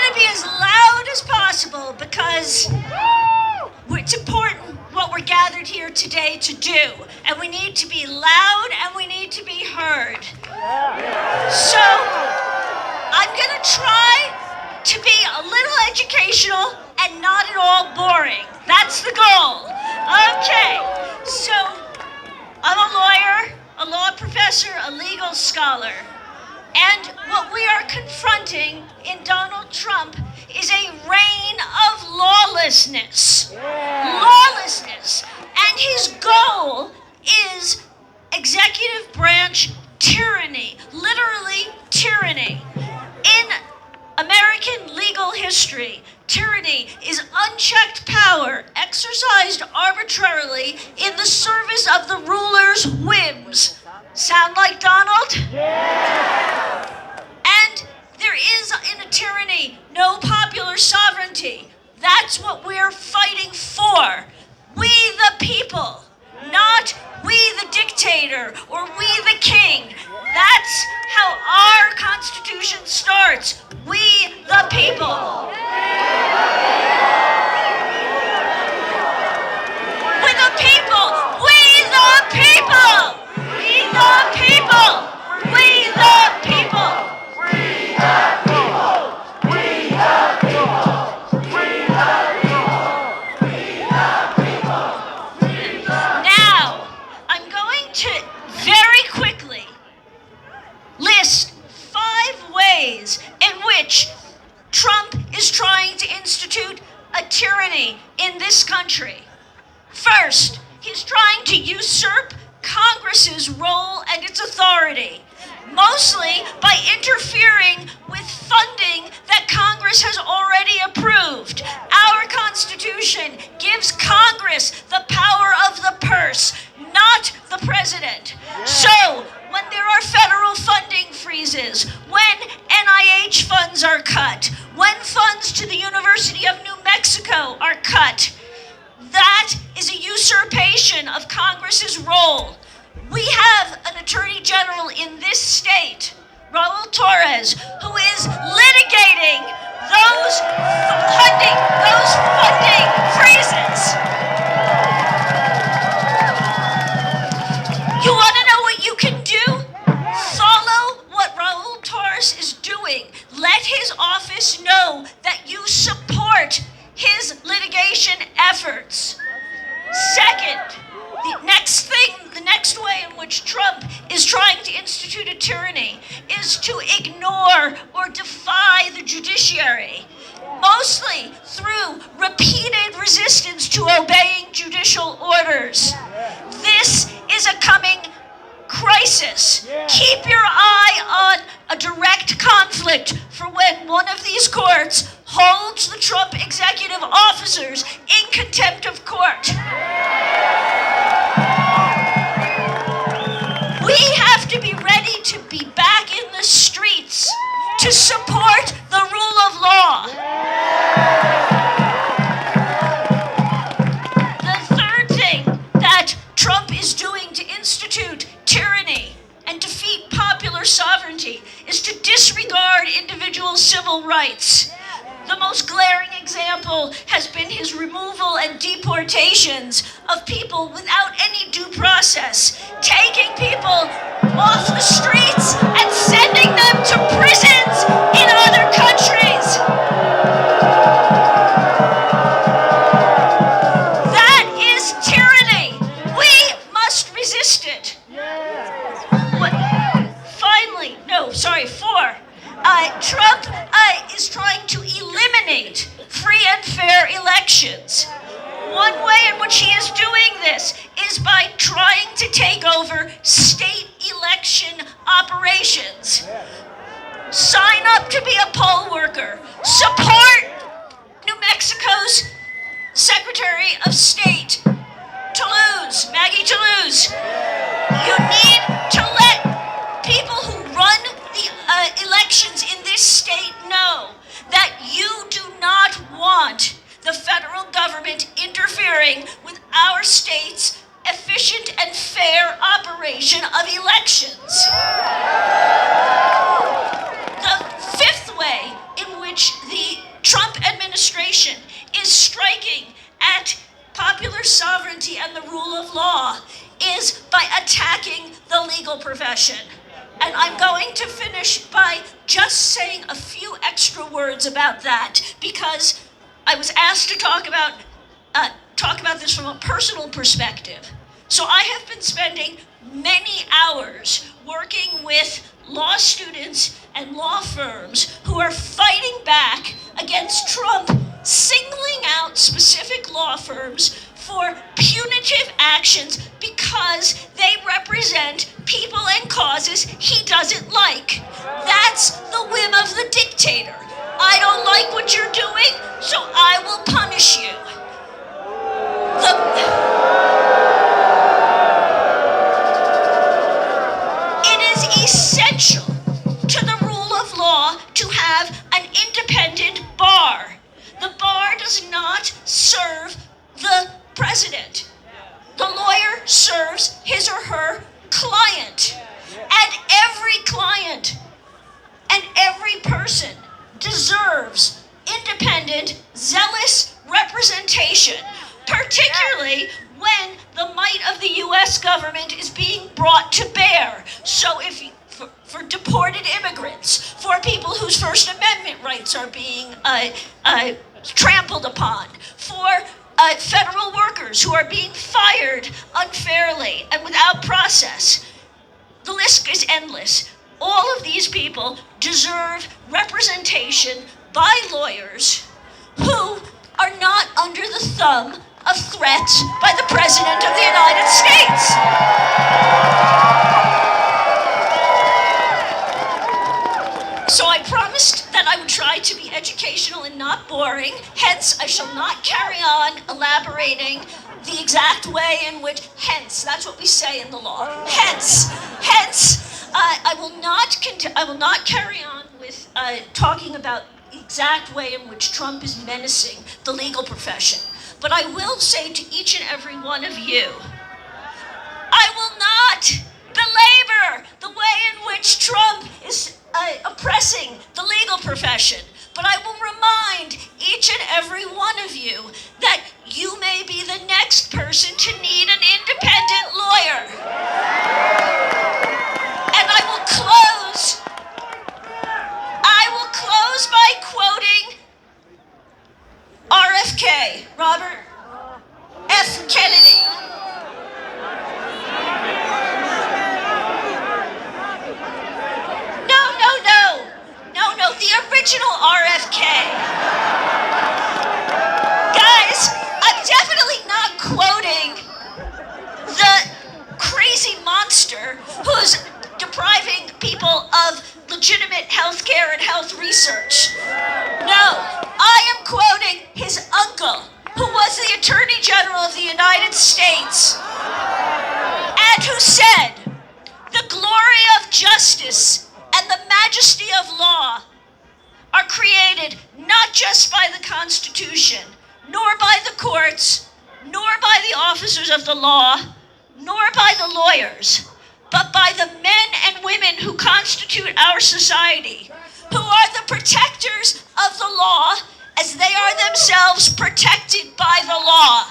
to be as loud as possible because it's important what we're gathered here today to do. And we need to be loud and we need to be heard. So I'm going to try to be a little educational and not at all boring. That's the goal. Okay, so I'm a lawyer, a law professor, a legal scholar. And what we are confronting in Donald Trump is a reign of lawlessness. Lawlessness. And his goal is executive branch tyranny, literally tyranny. In American legal history, tyranny is unchecked power exercised arbitrarily in the service of the ruler's whims. Sound like Donald? Yeah! And there is in a tyranny no popular sovereignty. That's what we're fighting for. We the people, not we the dictator or we the king. That's how our Constitution starts. We the people. We the people. We the people. We the people. We the people. We the people. We the people. We the people. We the people. Now, I'm going to very quickly list 5 ways in which Trump is trying to institute a tyranny in this country. First, he's trying to usurp Congress's role and its authority, mostly by interfering with funding that Congress has already approved. Our Constitution gives Congress the power of the purse, not the president. So, when there are federal funding freezes, when NIH funds are cut, when funds to the University of New Mexico are cut, that is a usurpation of Congress's role. We have an Attorney General in this state, Raul Torres, who is litigating those funding freezes. You want to know what you can do? Follow what Raul Torres is doing. Let his office know that you support his litigation efforts. Second, the next way in which Trump is trying to institute a tyranny is to ignore or defy the judiciary, mostly through repeated resistance to obeying judicial orders. This is a coming crisis. Keep your eye on a direct conflict for when one of these courts holds the Trump executive officers in contempt of court. We have to be ready to be back in the streets to support the rule of law. The third thing that Trump is doing to institute tyranny and defeat popular sovereignty is to disregard individual civil rights. The most glaring example has been his removal and deportations of people without any due process, taking people off the streets and sending them to prisons in other countries. That is tyranny. We must resist it. Four. Trump is trying to eliminate free and fair elections. One way in which he is doing this is by trying to take over state election operations. Sign up to be a poll worker. Support New Mexico's Secretary of State, Maggie Toulouse. You need to let people who run the elections in this state know that you do not want the federal government interfering with our state's efficient and fair operation of elections. The fifth way in which the other sovereignty and the rule of law is by attacking the legal profession. And I'm going to finish by just saying a few extra words about that, because I was asked to talk about this from a personal perspective. So I have been spending many hours working with law students and law firms who are fighting back against Trump singling out specific law firms for punitive actions because they represent people and causes he doesn't like. That's the whim of the dictator. I don't like what you're doing, so I will punish you. It is essential to the rule of law to have an independent bar. The bar does not serve the president. The lawyer serves his or her client. And every client and every person deserves independent, zealous representation, particularly when the might of the U.S. government is being brought to bear. So for deported immigrants, for people whose First Amendment rights are being trampled upon, for federal workers who are being fired unfairly and without process. The list is endless. All of these people deserve representation by lawyers who are not under the thumb of threats by the President of the United States. So I promised that I would try to be educational and not boring. Hence, I shall not carry on elaborating the exact way in which, that's what we say in the law. I will not carry on with talking about the exact way in which Trump is menacing the legal profession. But I will say to each and every one of you, I will not belabor the way in which Trump is oppressing the legal profession. But I will remind each and every one of you that you may be the next person to need an independent lawyer. And I will close by quoting RFK, Robert F. Kennedy. No, the original RFK. Guys, I'm definitely not quoting the crazy monster who's depriving people of legitimate health care and health research. No, I am quoting his uncle, who was the Attorney General of the United States, and who said, "The glory of justice and the majesty of law are created not just by the Constitution, nor by the courts, nor by the officers of the law, nor by the lawyers, but by the men and women who constitute our society, who are the protectors of the law as they are themselves protected by the law."